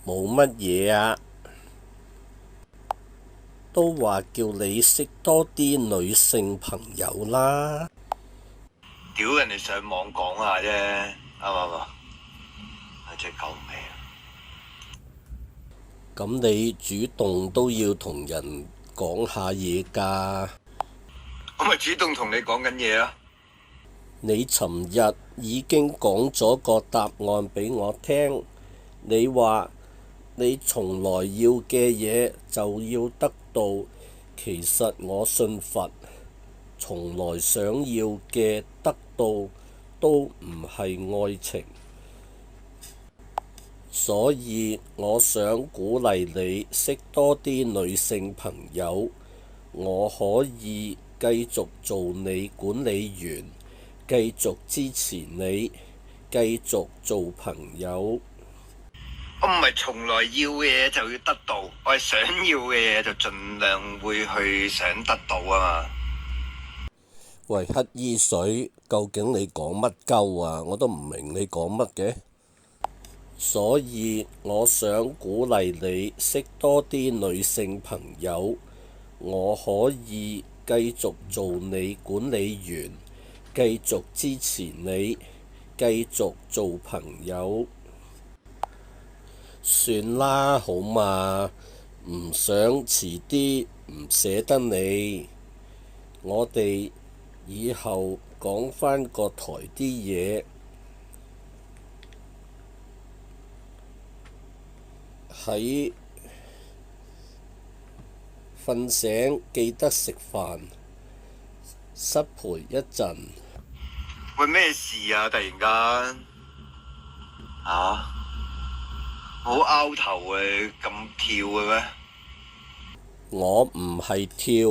冇乜嘢啊，都話叫你識多啲女性朋友啦。屌人哋上網講下啫，啱唔啱？真係救命！咁你主動都要同人講下嘢㗎。我咪主動同你講緊嘢啊！你尋日已經講咗個答案俾我聽，你話你從來要嘅嘢就要得到，其實我信佛，從來想要嘅得到都唔係愛情，所以我想鼓勵你識多啲女性朋友，我可以繼續做你管理員，繼續支持你，繼續做朋友。我唔係從來要嘅嘢就要得到，我係想要嘅嘢就盡量會去想得到啊嘛。喂，乞衣水，究竟你講乜鳩啊？我都唔明你講乜嘅。所以我想鼓勵你識多啲女性朋友，我可以繼續做你管理員，繼續支持你，繼續做朋友。算啦，好嘛，唔想遲啲唔捨得你。我哋以後講返個台啲嘢，喺瞓醒記得食飯，失陪一陣。喂，咩事啊？突然間好拗頭啊！咁跳嘅咩？我唔係跳，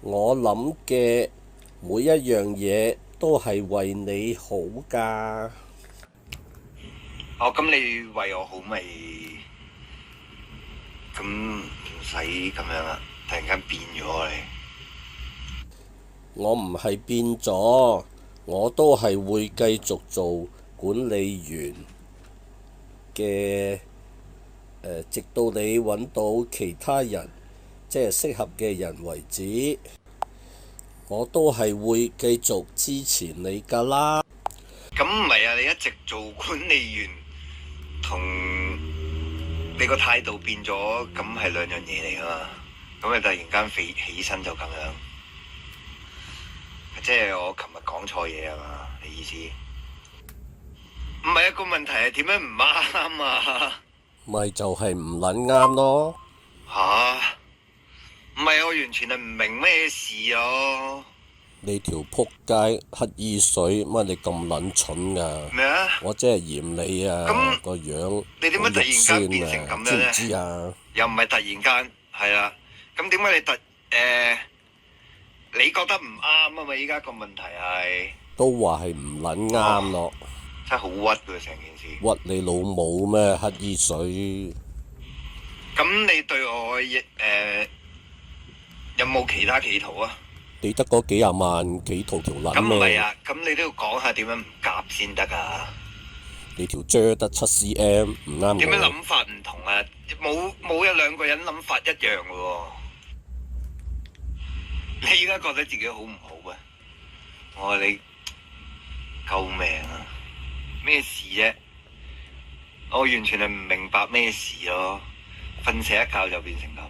我諗嘅每一樣嘢都係為你好㗎。哦，咁你為我好咪？咁唔使咁樣啦，突然間變咗你。我唔係變咗，我都係會繼續做管理員嘅，直到你揾到其他人，即係適合嘅人為止，我都係會繼續支持你㗎啦。咁唔係啊，你一直做管理員同你個態度變咗，咁係兩樣嘢嚟㗎嘛。咁你突然間起身就咁樣，即係我琴日講錯嘢係嘛？你意思？唔係一個問題係點樣唔啱啊？咪就係唔撚啱咯。唔係我完全係唔明咩事啊！你條撲街乞衣水，乜你咁撚蠢㗎？咩啊？我真係嫌你啊！個樣你點解突然間變成咁樣咧？知唔知啊？又唔係突然間，係啦。咁點解你覺得唔啱啊嘛？依家個問題係都話係唔撚啱咯。真係好屈㗎成件事。屈你老母咩？乞衣水。咁你對我有冇其他企圖啊？你得嗰幾廿萬企圖條撚咩？咁唔係啊，咁你都要講下點樣唔夾先得啊？你條啫得7cm唔啱我。點樣諗法唔同啊？冇一兩個人諗法一樣嘅喎。你而家覺得自己好唔好啊？我話你救命啊！咩事啫？我完全係唔明白咩事咯。瞓醒一覺就變成咁。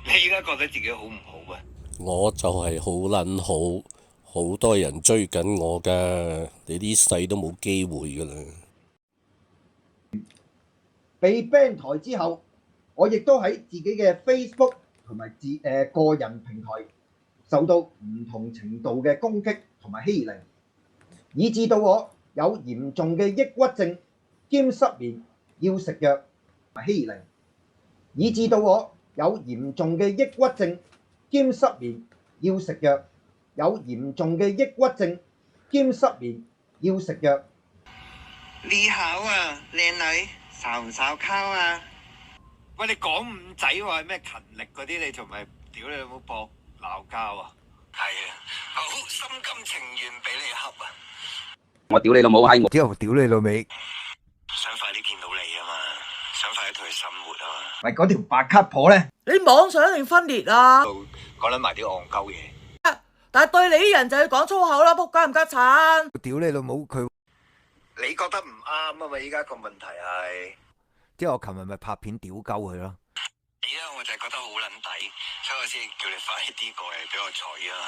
你而家覺得自己好唔好啊？我就係好撚好，好多人追緊我㗎，你呢世都冇機會㗎啦。被 ban 台之後，我亦都喺自己嘅 Facebook 同埋個人平台受到唔同程度嘅攻擊同埋欺凌，以致到我有嚴重嘅抑鬱症兼失眠，要食藥同埋欺凌，以致到我有嚴重嘅抑鬱症兼失眠，要食藥，有嚴重嘅抑鬱症兼失眠，要食藥。你好啊，靚女，燒唔燒烤啊？喂，你講五仔話咩勤力嗰啲，你仲咪屌你老母搏鬧交啊？係啊，好心甘情願俾你恰啊！我屌你老母閪！屌你老味！想快啲見到你啊嘛！同佢生活啊嘛。喂，嗰條白卡婆咧，你妄想定分裂啊？講緊埋啲戇鳩嘢。但係對你啲人就要講粗口啦，仆街唔家產！屌你老母佢！你覺得唔啱啊嘛？依家個問題係，即係我琴日咪拍片屌鳩佢咯。而家我就係覺得好撚抵，所以我先叫你快啲過嚟俾我取啊嘛。